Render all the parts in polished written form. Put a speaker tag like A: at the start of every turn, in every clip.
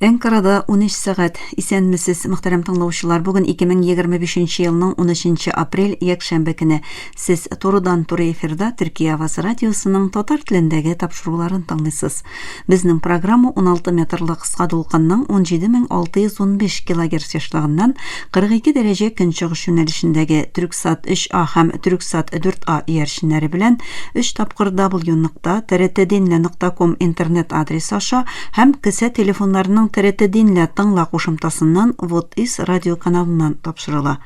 A: Әнкарада 13 сәгать. Исәнмесез, мөхтәрәм тыңлаучылар. Бүген 2025 елның 13 апрель якшәмбе көне. Сез турыдан-туры эфирда Төркия Аваз радиосының татар телендәге тапшыруларын тыңлыйсыз. Безнең программа 16 метрлы кыска дулкынның 17615 кГц яшьлегеннән 42 дәрәҗә көнчыгыш юнәлешендәге Түрксат 3А һәм Түрксат 4А иярченнәре белән 3 тапкыр www.trtdinla.com интернет адресы аша һәм кесә телефоннарының TRT Dinle тыңла кушымтасыннан Вот-Ис радио каналыннан тапшырыла.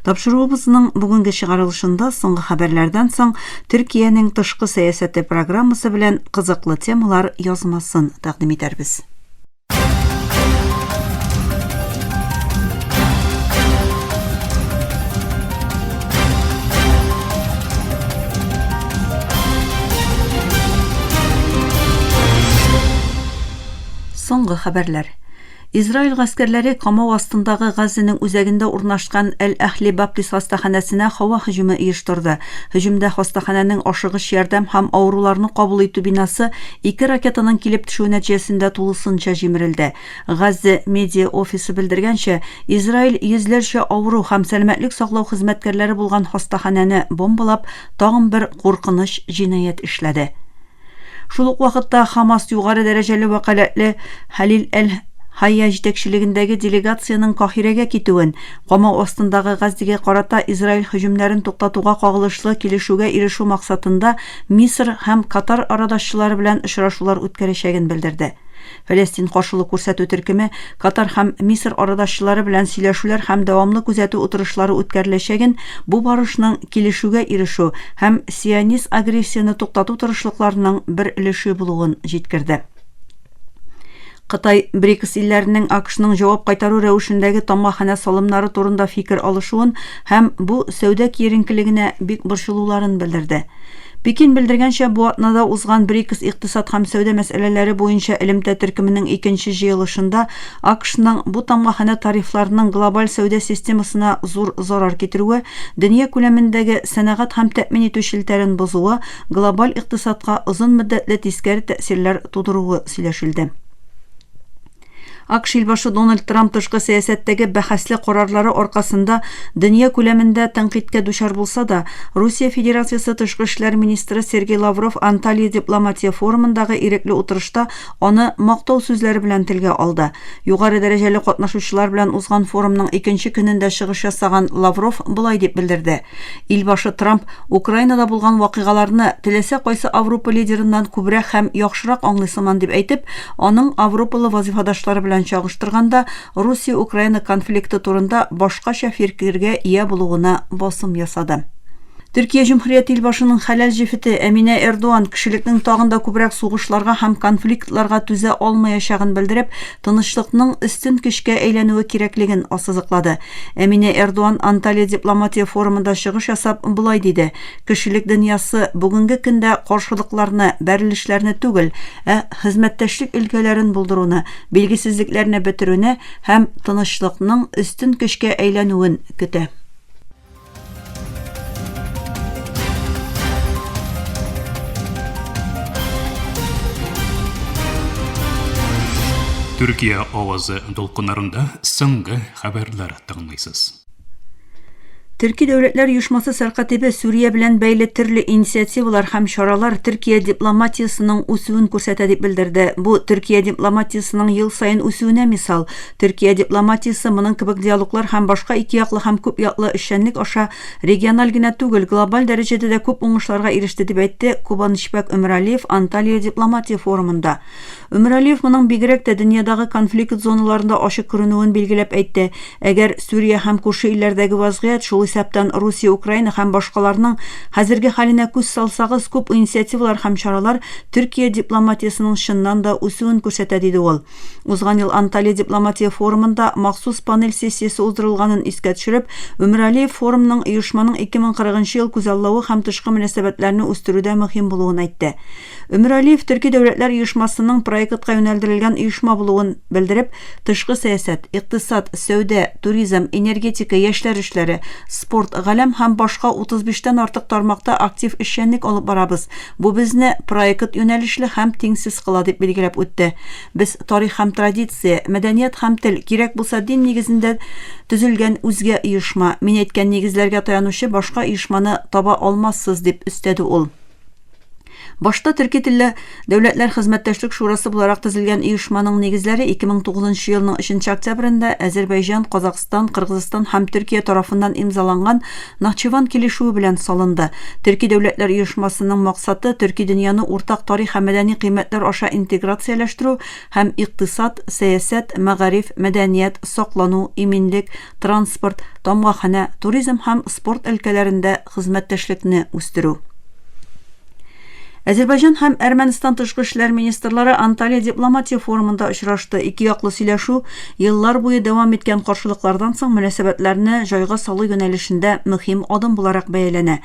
A: Тапшыруыбызның бүгенге чыгарылышында соңгы хәбәрләрдән соң Төркиянең тышкы сәясәте программасы белән кызыклы темалар язмасын тәкъдим итәрбез. Соңгы хәбәрләр. Израиль гаскәрләре камау астындагы Газаның үзәгендә урнашкан Әл-Әхли Баптист хастаханәсенә һава һөҗүме оештырды. Һөҗүмдә хастаханәнең ашыгыч ярдәм һәм авыруларны кабул итү бинасы 2 ракетаның килеп төшү нәтиҗәсендә тулысынча җимерелде. Газа медиа офисы белдергәнчә, Израиль йөзләрчә авыру һәм сәламәтлек саклау хезмәткәрләре булган хастаханәне бомбалап, тагын бер куркыныч җинаять эшләде. Шул ук вакытта Хамас югары дәрәҗәле вәкаләтле Халил Әл-Хайя җитәкчелегендәге делегацияның Каһирәгә китүен, камау астындагы Газдәгә карата Израиль һөҗүмнәрен туктатуга кагылышлы килешүгә ирешү максатында Мисыр һәм Катар арадашчылары белән очрашулар үткәрәчәген белдерде. Фәлестин каршылык күрсәтү төркеме Катар һәм Мисыр арадашчылары белән сөйләшүләр һәм дәвамлы күзәтү утырышлары үткәреләчәген, бу барышның килешүгә ирешү һәм сионист агрессияны туктату тырышлыкларының бер өлеше булуын җиткерде. Кытай БРИКС илләренең АКШның җавап кайтару рәвешендәге тамгахана салымнары турында фикер алышуын һәм бу сәүдә киеренкелегенә бик борчылуларын белдерде. Пекин белдергәнчә, бу атнада узган БРИКС икътисад һәм сәүдә мәсьәләләре буенча элемтә төркеменең 2нче җыелышында АКШның бу тамгахана тарифларының глобаль сәүдә системасына зур зарар китерүе, дөнья күләмендәге сәнәгать һәм тәэмин итү челтәрен бозуы, глобаль икътисадка озын мөддәтле тискәре тәэсирләр тудыруы сөйләшелде. АКШ илбашы Дональд Трамп тышкы сәясәттәге бәхәсле карарлары аркасында дөнья күләмендә тәнкыйтькә дучар булса да, Русия Федерациясе тышкы эшләр министры Сергей Лавров Анталия дипломатия форумындагы ирекле утырышта аны мактау сүзләре белән телгә алды. Югары дәрәҗәле катнашучылар белән узган форумның 2нче көнендә чыгыш ясаган Лавров булай дип белдерде. Илбашы Трамп Украинада булган вакыйгаларны теләсә кайсы Авропа лидерыннан күбрәк һәм яхшырак аңлыйсыман дип әйтеп, аның Авропалы вазифадашлары белән чагыштырганда Русия-Украина конфликты турында башкача фикергә ия булуына басым ясады. Төркия Җумһурияте илбашының хәләл җифете Әминә Эрдоан кешелекнең тагын да күбрәк сугышларга һәм конфликтларга түзә алмаячагын белдереп, тынычлыкның өстен көчкә әйләнүе кирәклеген ассызыклады. Әминә Эрдоан Анталия дипломатия форумында чыгыш ясап булай диде: "Кешелек дөньясы бүгенге көндә каршылыкларны, бәрелешләрне түгел, хезмәттәшлек өлкәләрен булдыруны, билгесезлекләрне бетерүне һәм тынычлыкның өстен көчкә әйләнүен көтә."
B: Төркия авазы дулкыннарында соңгы хәбәрләр тыңлыйсыз.
A: Төрки дәүләтләр оешмасы сәркатибе Сүрия белән бәйле төрле инициативалар һәм чаралар Төркия дипломатиясының үсүен күрсәтә дип белдерде. Бу Төркия дипломатиясының ел сайын үсүенә мисал. Төркия дипломатиясе моның кебек диалоглар һәм башка ике яклы һәм күп яклы эшчәнлек аша региональ генә түгел, глобаль дәрәҗәдә дә күп уңышларга иреште дип әйтте Кубанышбек Өмрәлиев Анталия дипломатия форумында. Өмрәлиев моның бигрәк тә дөньядагы конфликт зоналарында ачык күренүен билгеләп әйтте. Әгәр Сүрия һәм күрше илләрдәге вазгыять шул исәптән Русия, Украина һәм башкаларның хәзерге хәленә күз салсагыз, күп инициативалар һәм чаралар Төркия дипломатиясының чыннан да үсүен күрсәтә диде ул. Узган ел Анталия дипломатия форумында махсус панель сессиясе уздырылганын искә төшереп, Өмрәлиев форумның оешманың 2040 ел күзаллавы һәм тышкы мөнәсәбәтләрне үстерүдә мөһим булуын әйтте. Өмрәлиев Төрки дәүләтләр оешмасының проектка юнәлдерелгән оешма булуын белдереп, тышкы сәясәт, икътисад, сәүдә, туризм, энергетика, яшьләр эшләре, спорт, галәм һәм башка 35тән артык тармакта актив эшчәнлек алып барабыз. Бу безне проект юнәлешле һәм тиңсез кыла дип билгеләп үтте. Без тарих һәм традиция, мәдәният һәм тел, кирәк булса дин нигезендә төзелгән үзгә оешма. Мин әйткән нигезләргә таянучы башка оешманы таба алмассыз дип өстәде ул. Башта Төрки телле дәүләтләр хезмәттәшлек шурасы буларак төзелгән оешманың нигезләре 2009 елның 3 октябрендә Азәрбайҗан, Казакстан, Кыргызстан һәм Төркия тарафыннан имзаланган Нахчыван килешүе белән салынды. Төрки дәүләтләр оешмасының максаты Төрки дөньяны уртак тарих һәм мәдәни кыйммәтләр аша интеграцияләштерү һәм икътисад, сәясәт, мәгариф, мәдәният, саклану, иминлек, транспорт, тамгахана, туризм һәм спорт өлкәләрендә хезмәттәшлекне үстерү. Азәрбайҗан һәм Әрмәнстан тышкы эшләр министрлары Анталия дипломатия форумында очрашты. Ике яклы сөйләшү еллар буе дәвам иткән каршылыклардан соң мөнәсәбәтләрне җайга салу юнәлешендә мөһим адым буларак бәяләнә.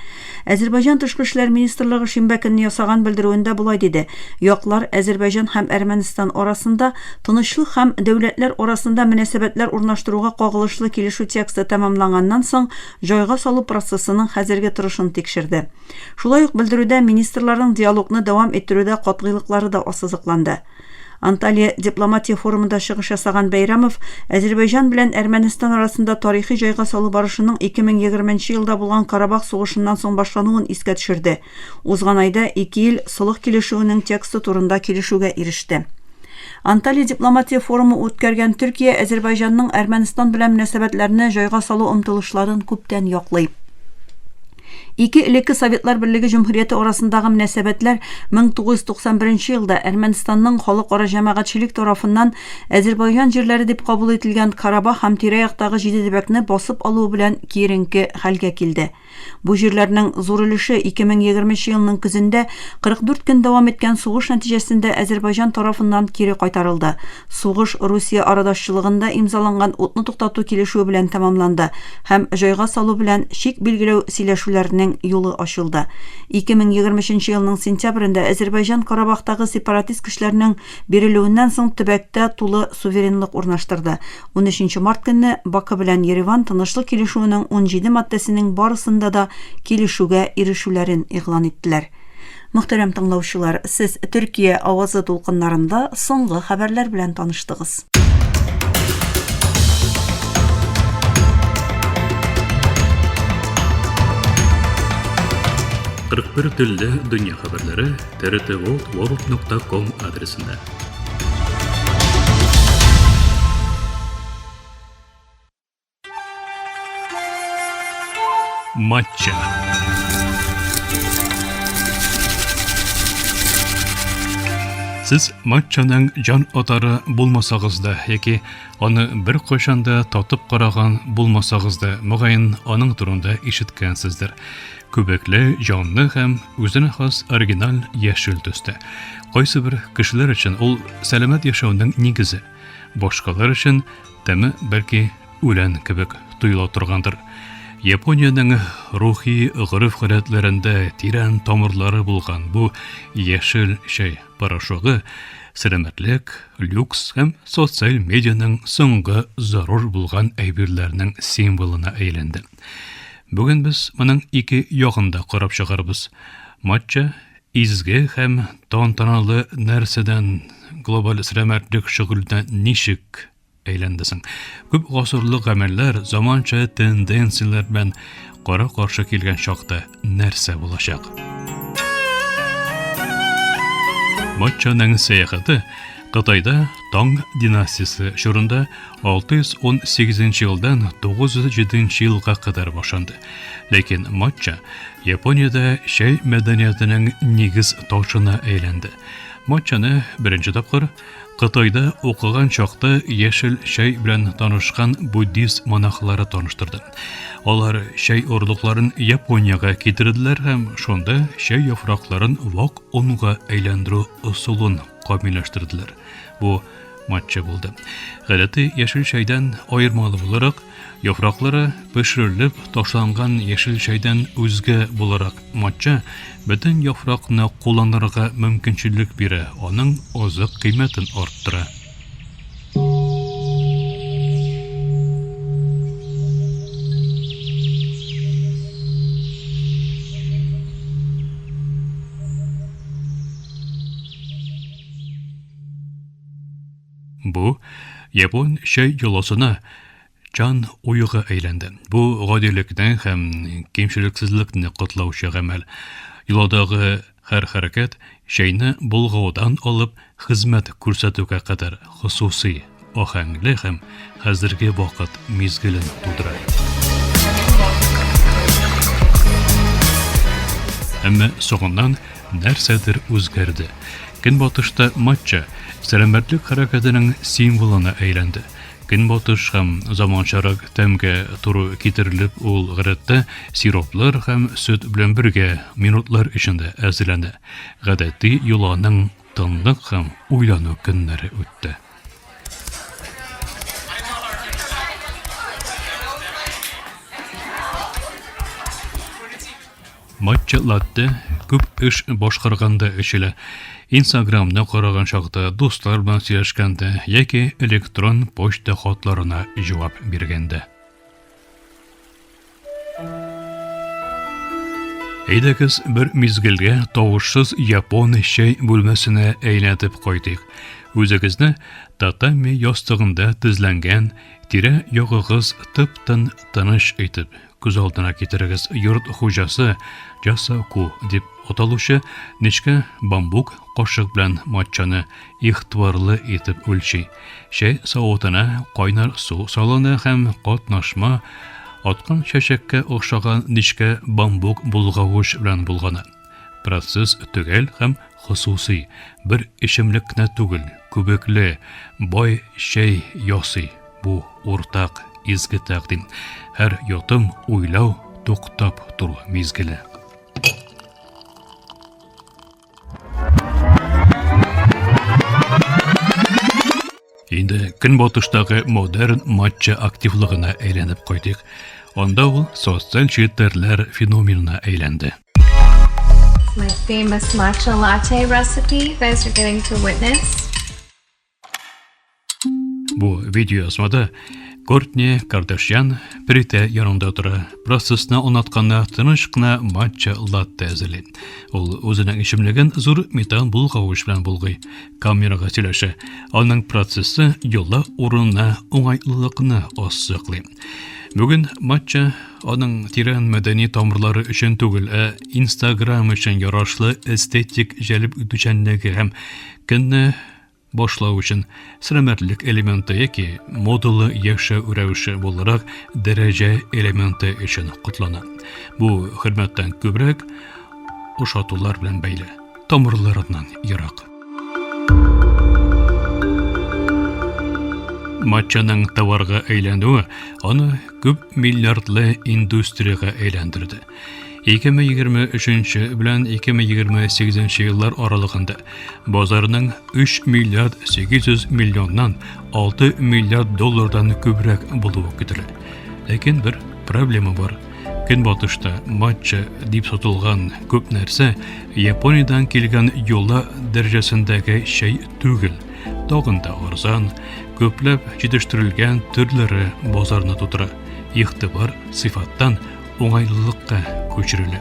A: Азәрбайҗан тышкы эшләр министрлыгы шимбә көнне ясаган белдерүендә булай диде: яклар Азәрбайҗан һәм Әрмәнстан арасында тынычлык һәм дәүләтләр арасында мөнәсәбәтләр урнаштыруга кагылышлы килешү тексты тәмамланганнан соң җайга салу процессының хәзерге торышын тикшерде. Шулай ук белдерүдә министрларның диалогны дәвам иттерүдә катгыйлыклары да ассызыкланды. Анталия дипломатия форумында чыгыш ясаган Бәйрәмов Азәрбайҗан белән Әрмәнстан арасында тарихи җайга салу барышының 2020 елда булган Карабах сугышыннан соң башлануын искә төшерде. Узган айда 2 ел солых килешүенең тексты турында килешүгә иреште. Анталия дипломатия форумы үткәргән Төркия Азәрбайҗанның Әрмәнстан белән мөнәсәбәтләрне җайга салу омтылышларын күптән яклый. Ике элекке Советлар Берлеге Җөмһүрияте арасындагы мөнәсәбәтләр 1991 елда Әрмәнстанның халыкара җәмәгатьчелек тарафыннан Азәрбайҗан җирләре дип кабул ителгән Карабах һәм тирә-яктагы Җидедебәкне басып алу белән киеренке хәлгә килде. Бу җирләрнең зур өлеше 2020 елның көзендә 44 көн дәвам иткән сугыш нәтиҗәсендә Азәрбайҗан тарафыннан кире кайтарылды. Сугыш Русия арадашчылыгында имзаланган утны туктату килешүе белән тәмамланды һәм җайга салу белән шик билгеләү сөйләшүләренең юлы ачылды. 2023 елның сентябрендә Азәрбайҗан Карабахтагы сепаратист көчләрнең бирелүеннән соң төбәктә тулы суверенлык урнаштырды. 13 март көнне Баку белән Ереван тынычлык килешүенең 17 маддәсенең барысында да килешүгә ирешүләрен игълан иттеләр. Мөхтәрәм тыңлаучылар, сез Төркия авазы тулкыннарында соңгы хәбәрләр белән таныштыгыз.
B: Кырык телдә дөнья хәбәрләре trtworld.com адресында. Матча. Сез матчаның жан атары булмасагыз да, яки аны бер кайшанда татып караган булмасагыз да, мөгаен аның турында ишеткәнсездер. Күбекле, җанлы һәм үзенә хас оригиналь яшел төстә. Кайсы бер кешеләр өчен ул сәламәт яшәүнең нигезе, башкалар өчен тәме бәлки үлән кебек тоела торгандыр. Япониянең рухи гырыф-гадәтләрендә тирән тамырлары булган бу яшел чәй порошогы сәламәтлек, люкс һәм социаль медианың соңгы зарур булган әйберләрнең символына әйләнде. Бүген без моның ике ягында карап чыгарбыз. Матча изге һәм тантаналы нәрсәдән глобаль сәламәтлек шөгыльдә ничек әйләндесең. Күп гасырлык гамәлләр, заманча тенденцияләр белән кара-каршы килгән чакта нәрсә булачак? Матчаның сәяхәте Кытайда Таң династиясе чорында 618 елдан 907 елга кадәр башланды. Ләкин матча Япониядә чәй мәдәниятенең нигез ташына әйләнде. Матчаны беренче тапкыр Кытайда укыган чакта яшел чәй белән танышкан буддист монахлары таныштырды. Алар чәй орлыкларын Япониягә китерделәр һәм шунда чәй яфракларын вак унга әйләндерү усулын камилләштерделәр. Бу матча булды. Гадәти яшел чәйдән аермалы буларак, яфраклары пешерелеп ташланган яшел чәйдән үзгә буларак матча бөтен яфракны кулланырга мөмкинчелек бирә, аның азык кыйммәтен арттыра. Бу Япон шәй йоласына Жан уйыга әйләнде. Бу гадилектән һәм кимчелексезлекне котлаучы гамәл. Юладагы һәр хәрәкәт шәйне булгаудан алып хезмәт күрсәтүгә кадәр хусусый, ахәңле һәм хәзерге вакыт мизгелен тудыра. Әмма соңыннан нәрсәдер үзгәрде. Көнбатышта матча сәламәтлек хәрәкәтенең символына әйләнде. Көнбатыш һәм заманчарак тәмгә туры китерелеп, ул гадәттә сироплар һәм сөт белән бергә минутлар эчендә әзерләнә. Гадәти юланың тынлык һәм уйлану көннәре үтте. Матча латте күп эш башкарганда эчелә. Instagram'ны караган чакта, дуслар белән сөйләшкәндә яки электрон почта хатларына җавап биргәндә. Әйдәгез бер мизгелгә тавышсыз япон чәй бүлмәсенә әйләнеп кайтыйк. Үзегезне татами ястыгында тезләнгән тирә ягыгыз тып-тын тыныч итеп күз алдына китерегез. Йорт хуҗасы Жасаку дип аталучы нечкә бамбук кашык белән матчаны ихтибарлы итеп үлчи. Чәй савытына кайнар су салына һәм катнашма аткан чәчәккә охшаган нечкә бамбук булгавыч белән булганы. Процесс төгәл һәм хусусый, бер ишемлек кенә түгел, күбекле, бай чәй ясый. Бу уртак изге тәкъдим. Һәр йотым уйлау, туктап тору мизгеле. Инде көнбатыштагы модерн матча активлыгына әйләнеп кайтыйк. Анда ул социаль челтәрләр феноменына әйләнде.
C: My famous matcha latte recipe you guys are getting to witness.
B: Бу видеосмада Кортни Кардашьян Прите янында тора. Процессны онатканна тыныч кына матча латте әзерли. Ул үзенең ишемлеген зур металл булгавыч белән булгый. Камерага сөйләшә. Аның процессы юлла урынына уңайлылыкны ассыклый. Бүген матча аның тирән мәдәни тамырлары өчен түгел, Instagram өчен ярашлы эстетик җәлеп итүчәнлеге һәм көнне башлау өчен сәламәтлек элементы яки модалы яшәү рәвеше буларак дәрәҗә элементы өчен котлана. Бу хөрмәттән күбрәк ошатулар белән бәйле, тамырларыннан ерак. Матчаның товарга әйләнүе аны күп миллиардлы индустрияга әйләндерде. 2023 белән 2028 еллар аралыгында базарының 3 миллиард 800 миллионнан 6 миллиард доллардан күбрәк булуы көтелә. Ләкин бер проблема бар. Көнбатышта матча дип сатылган күп нәрсә Япониyaдан килгән юлла дәрәҗәсендәге чәй түгел. Тагын да арзан, көпләп җитештерелгән төрләре базарны тутыра. Игътибар сыйфаттан уңайлылыкка күчерелә.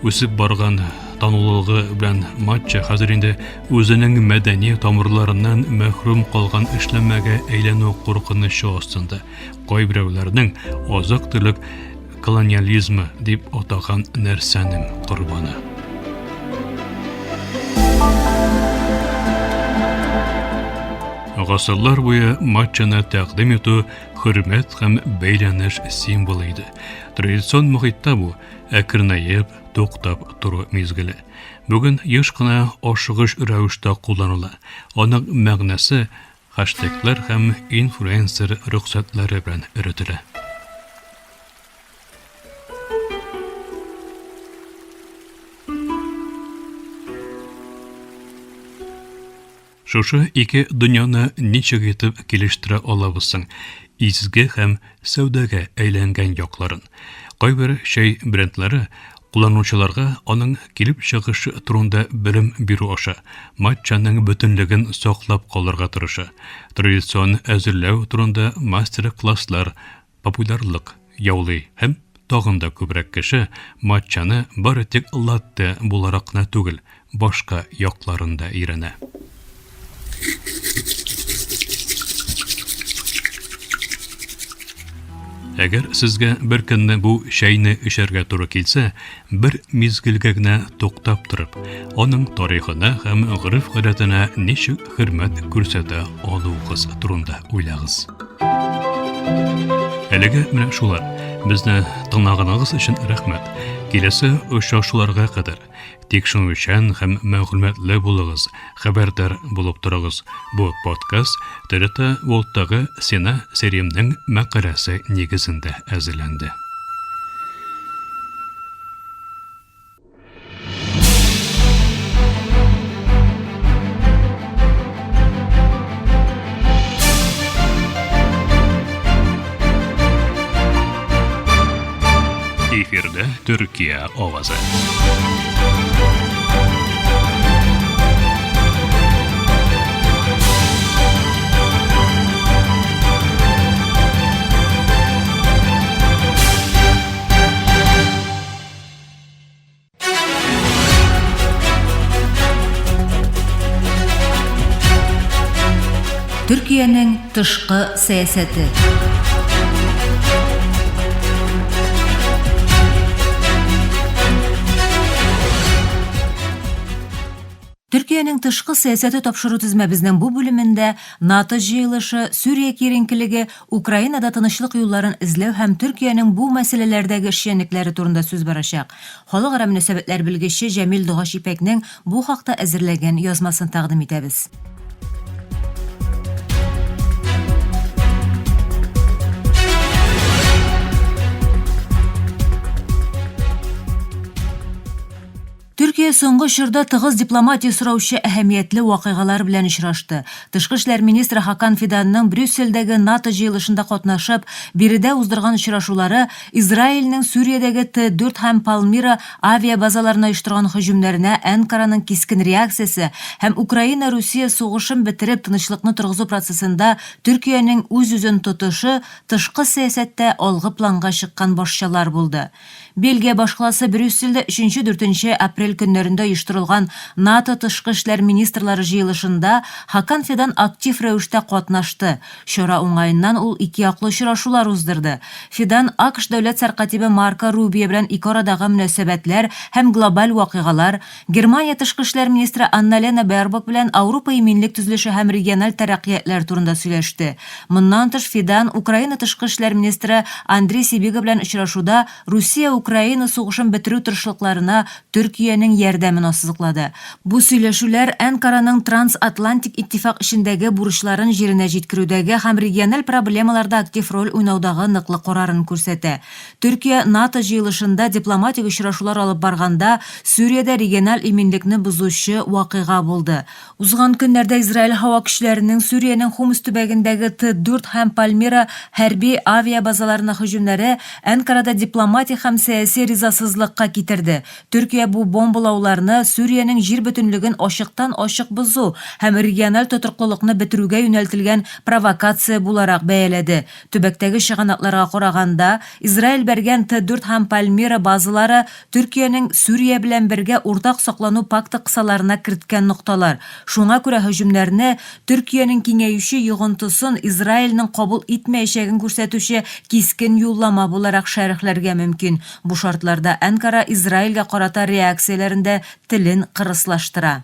B: Үсеп барган танылыгы белән матча хәзер инде үзенең мәдәни тамырларыннан мәхрүм калган эшләмәгә әйләнү куркынычы астында. Кайберәүләрнең азык-төлек колониализмы дип атаган нәрсәнең корбаны. Гасырлар буе матчаны тәкъдим итү хөрмәт һәм бәйләнеш символы иде. Традицион мохитта бу әкренәеп, туктап тору мизгеле. Бүген еш кына ашыгыш рәвештә кулланыла. Аның мәгънәсе хаштеглар һәм инфлюенсер рөхсәтләре белән өретелә. Шушы ике дөньяны ничек итеп килештерә алабызсың? Изге һәм сәүдәгә әйләнгән якларын. Кайбер чәй брендлары кулланучыларга аның килеп чыгышы турында белем бирү аша матчаның бөтенлеген саклап калырга тырыша. Традицион әзерләү турында мастер-класслар популярлык яулый һәм тагын да күбрәк кеше матчаны бары тик латте буларак кына түгел, башка якларында өйрәнә. Әгәр сезгә бер көнне бу шәйне эшәргә туры килсә, бер мизгелгә генә туктап торып, аның тарихына һәм гырыф-гадәтенә ничек хөрмәт күрсәтә алуыгыз турында уйлагыз. Әлегә менә шулар. Безне тыңлаганыгыз өчен рәхмәт. Киләсе очрашуларга кадәр тик шуңчан һәм мәгълүматлы булыгыз, хәбәрдар булып торыгыз. Бу подкаст ТРТ Волттагы Сена сериямның мәкаләсе нигезендә әзерләнде. Эфирдә Төркия авазы.
D: Төркиянең тышкы сәясәте. Төркиянең тышкы сәясәте тапшыру тезмәбезнең бу бүлемендә НАТО җыелышы, Сүрия киеренкелеге, Украинада тынычлык юлларын эзләү һәм Төркиянең бу мәсьәләләрдәге эшчәнлекләре турында сүз барачак. Халыкара мөнәсәбәтләр белгече Җәмил Дугач Ипәкнең бу хакта әзерләгән язмасын тәкъдим итәбез. Төркия соңгы чорда тыгыз дипломатия сораучы әһәмиятле вакыйгалар белән очрашты. Тышкы эшләр министры Хакан Фиданның Брюссельдәге НАТО җыелышында катнашып, биредә уздырган очрашулары Израильнең Сүриядәге Т-4 һәм Палмира авиабазаларына оештырган һөҗүмнәренә Анкараның кискен реакциясе һәм Украина-Русия сугышын бетереп тынычлыкны торгызу процессында Төркиянең үз-үзен тотышы тышкы сәясәттә алгы планга чыккан башчылар булды. Бельгия башкаласы Брюссельдә 3-4 апрель көннәрендә оештырылган НАТО тышкы эшләр министрлары җыелышында Хакан Фидан актив рәвештә катнашты. Чара уңаеннан ул ике яклы очрашулар уздырды. Фидан АКШ дәүләт сәркатибе Марко Рубио белән ике арадагы мөнәсәбәтләр һәм глобаль вакыйгалар, Германия тышкы эшләр министры Анна-Лена Бербок белән Европа иминлек төзелеше һәм региональ тәрәккыятләр турында сөйләште. Моннан тыш Фидан Украина тышкы эшләр министры Андрей Сибига белән очрашуда Русия Украина сугышын бетерү тырышлыкларына Төркиянең ярдәмен ассызыклады. Бу сөйләшүләр Анкараның трансатлантик иттифак эшендәге бурычларын җиренә җиткерүдәге һәм региональ проблемаларда актив роль уйнаудагы ныклы карарын күрсәтә. Төркия НАТО җыелышында дипломатик очрашулар алып барганда Сүриядә региональ иминлекне бузучы вакыйга булды. Узган көннәрдә Израиль һава көчләренең Сүриянең Хумс төбәгендәге Т-4 һәм Пальмира хәрби авиабазаларына һөҗүмнәре Анкарада дипломатик һәм сәяси ризасызлыкка китерде. Төркия бу бомбалауларны Сүриянең җир бөтенлеген ачыктан-ачык бозу һәм региональ тотыклылыкны бетерүгә юнәлтелгән провокация буларак бәяләде. Төбәктәге чыганакларга караганда, Израиль бәргән Т-4 һәм Пальмира базалары Төркиянең Сүрия белән бергә уртак саклану пакты кысаларына керткән нокталар. Шуңа күрә һөҗүмнәрне Төркиянең киңәюче йогынтысын Израильнең кабул итмәячәген күрсәтүче кискен юллама буларак шәрехләргә мөмкин. Бу шартларда Анкара Израильгә карата реакцияләрендә телен кырыслаштыра.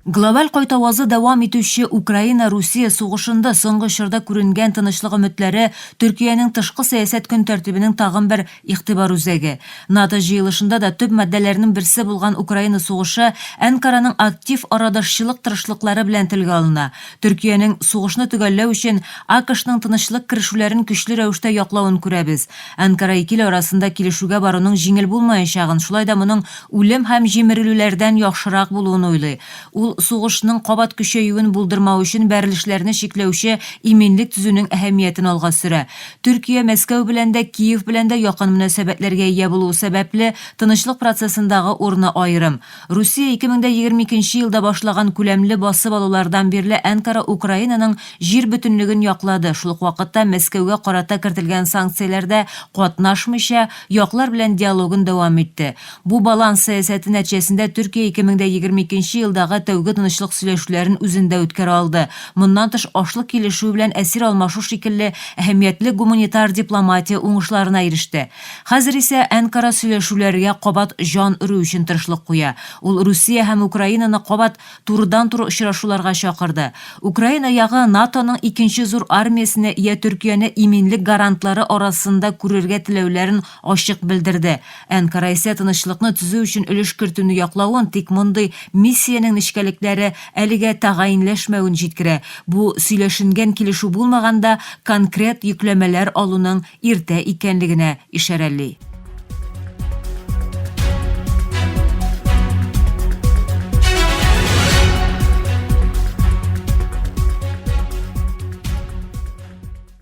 D: Глобаль кайтавазы дәвам итүче Украина-Русия сугышында соңгы чорда күренгән тынычлык өметләре Төркиянең тышкы сәясәт көн тәртибенең тагын бер игътибар үзәге. НАТО җыелышында да төп матдәләрнең берсе булган Украина сугышы Анкараның актив арадашчылык тырышлыклары белән телгә алына. Төркиянең сугышны төгәлләү өчен АКШның тынычлык керешүләрен көчле рәвештә яклавын күрәбез. Анкара ике ил арасында килешүгә баруның җиңел булмаячагын, шулай да моның үлем һәм җимерелүләрдән яхшырак булуын уйлый. Ул сугышның кабат көчәюен булдырмау өчен бәрелешләрне шикләүче иминлек төзүнең әһәмиятен алга сөрә. Төркия Мәскәү белән дә, Киев белән дә якын мөнәсәбәтләргә ия булуы сәбәпле тынычлык процессындагы урыны аерым. Русия 2022 елда башлаган күләмле басып алулардан бирле Анкара Украинаның җир бөтенлеген яклады. Шул ук вакытта Мәскәүгә карата кертелгән санкцияләрдә катнашмыйча яклар белән диалогын дәвам итте. Бу баланс сәясәте нәтиҗәсендә Төркия 2022 елдагы тәүге тынычлык сөйләшүләрен үзендә үткәрә алды. Моннан тыш ашлык килешү белән әсир алмашу шикелле әһәмиятле гуманитар дипломатия уңышларына иреште. Хәзер исә Анкара сөйләшүләргә кабат җан өрү өчен тырышлык куя. Ул Русия һәм Украинаны кабат турыдан-туры очрашуларга чакырды. Украина ягы НАТОның икенче зур армиясенә ия Төркияне иминлек гарантлары арасында күрергә теләүләрен ачык белдерде. Анкара исә тынычлыкны төзү өчен өлеш кертүне яклавын, тик мондый миссиянең нечкәлекләре әлегә тәгаенләшмәвен җиткерә. Бу сөйләшенгән килешү булмаганда конкрет йөкләмәләр алуның иртә икәнлегенә ишарәли.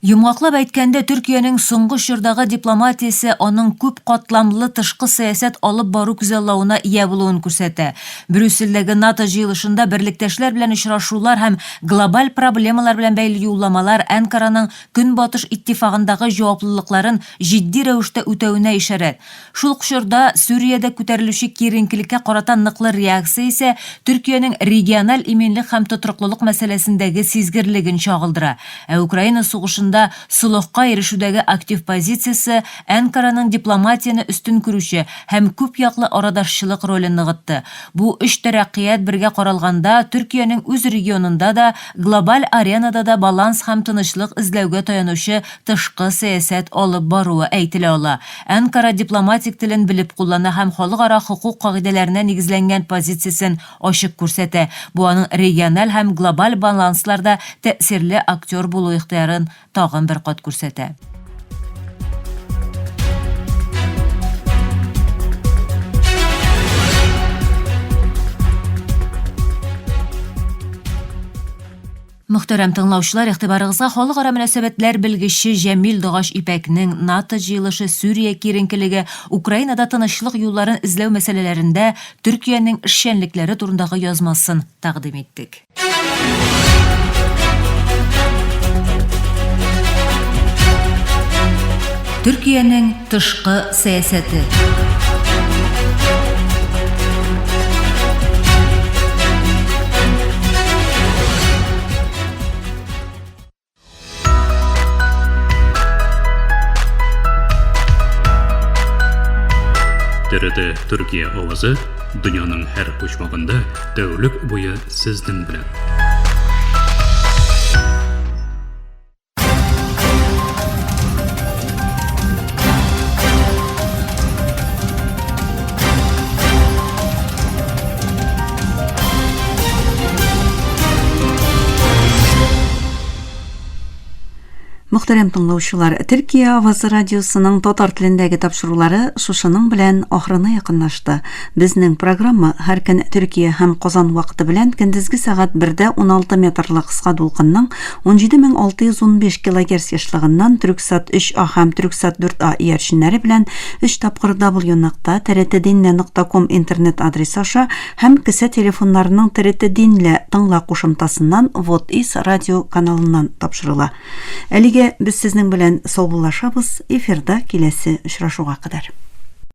D: Йомгаклап әйткәндә, Төркиянең соңгы чордагы дипломатиясе аның күп катламлы тышкы сәясәт алып бару күзаллавына ия булуын күрсәтә. Брюссельдәге НАТО җыелышында берлектәшләр белән очрашулар һәм глобаль проблемалар белән бәйле юлламалар Анкараның Көнбатыш иттифагындагы җаваплылыкларын җитди рәвештә үтәүенә ишарәт. Шул ук чорда Сүриядә күтәрелүче киеренкелеккә карата ныклы реакция исә Төркиянең региональ иминлек һәм тотрыклылык мәсьәләсендәге сизгерлеген чагылдыра. Украина сугышында сулыкка ирешүдәге актив позициясе Анкараның дипломатияны өстен күрүче һәм күп яклы арадашчылык ролен ныгытты. Бу өч тәрәккыят бергә каралганда Төркиянең үз регионында да, глобаль аренада да баланс һәм тынычлык эзләүгә таянучы тышкы сәясәт алып баруы әйтелә ала. Анкара дипломатик телен белеп куллана һәм халыкара хукук кагыйдәләренә нигезләнгән позициясен ачык күрсәтә. Бу аның региональ һәм глобаль балансларда тәэсирле актер булу ихтыярын тагын бер кат күрсәтә. Мөхтәрәм тыңлаучылар, игътибарыгызга халыкара мөнәсәбәтләр белгече Җәмил Дагач Ипәкнең НАТО җыелышы, Сүрия киеренкелеге, Украинада тынычлык юлларын эзләү мәсьәләләрендә Төркиянең эшчәнлекләре турындагы язмасын тәкъдим иттек. Төркиянең тышкы сәясәте.
B: TRT Төркия авазы дөньяның һәр почмагында тәүлек буе сезнең белән.
A: Мөхтәрәм тыңлаучылар, Төркия авазы радиосының татар телендәге тапшырулары шушының белән ахырына якынлашты. Безнең программа һәр көн Төркия һәм Казан вакыты белән көндезге сәгать 1дә 16 метрлы кыска дулкынның 17615 кГц яшьлыгыннан Түрксат 3А һәм Түрксат 4А иярченнәре белән 3 тапкыр www.trtdinle.com интернет адресы аша һәм кесә телефоннарының TRT Dinle тыңла кушымтасыннан Вот Is радио каналыннан тапшырыла. Әлегә без сезнең белән саубуллашабыз, эфирда киләсе очрашуга кадәр.